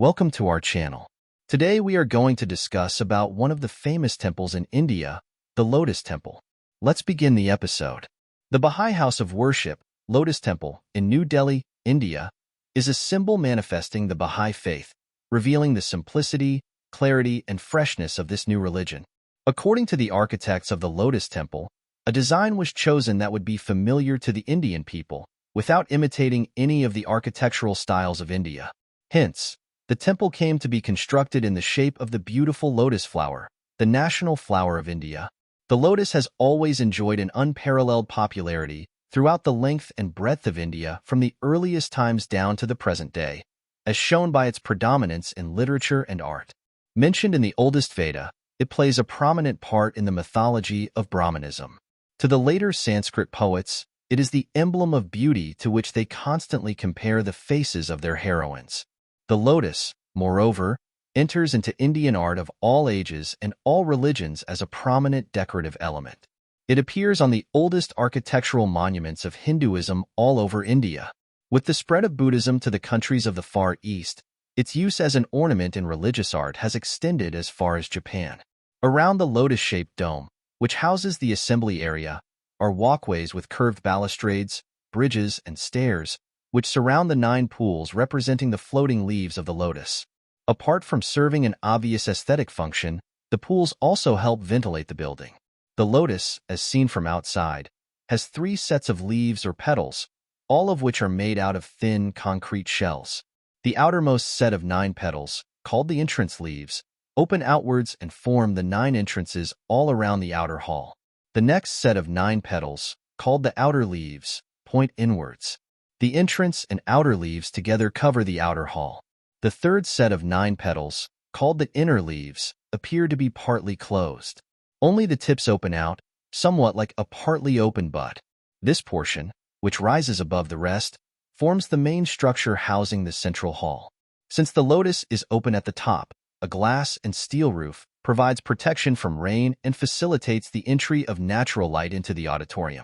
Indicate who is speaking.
Speaker 1: Welcome to our channel. Today we are going to discuss about one of the famous temples in India, the Lotus Temple. Let's begin the episode. The Baha'i House of Worship, Lotus Temple, in New Delhi, India, is a symbol manifesting the Baha'i Faith, revealing the simplicity, clarity, and freshness of this new religion. According to the architects of the Lotus Temple, a design was chosen that would be familiar to the Indian people, without imitating any of the architectural styles of India. Hence, the temple came to be constructed in the shape of the beautiful lotus flower, the national flower of India. The lotus has always enjoyed an unparalleled popularity throughout the length and breadth of India from the earliest times down to the present day, as shown by its predominance in literature and art. Mentioned in the oldest Veda, it plays a prominent part in the mythology of Brahmanism. To the later Sanskrit poets, it is the emblem of beauty to which they constantly compare the faces of their heroines. The lotus, moreover, enters into Indian art of all ages and all religions as a prominent decorative element. It appears on the oldest architectural monuments of Hinduism all over India. With the spread of Buddhism to the countries of the Far East, its use as an ornament in religious art has extended as far as Japan. Around the lotus-shaped dome, which houses the assembly area, are walkways with curved balustrades, bridges, and stairs, which surround the 9 pools representing the floating leaves of the lotus. Apart from serving an obvious aesthetic function, the pools also help ventilate the building. The lotus, as seen from outside, has 3 sets of leaves or petals, all of which are made out of thin, concrete shells. The outermost set of 9 petals, called the entrance leaves, open outwards and form the 9 entrances all around the outer hall. The next set of 9 petals, called the outer leaves, point inwards. The entrance and outer leaves together cover the outer hall. The third set of 9 petals, called the inner leaves, appear to be partly closed. Only the tips open out, somewhat like a partly open bud. This portion, which rises above the rest, forms the main structure housing the central hall. Since the lotus is open at the top, a glass and steel roof provides protection from rain and facilitates the entry of natural light into the auditorium.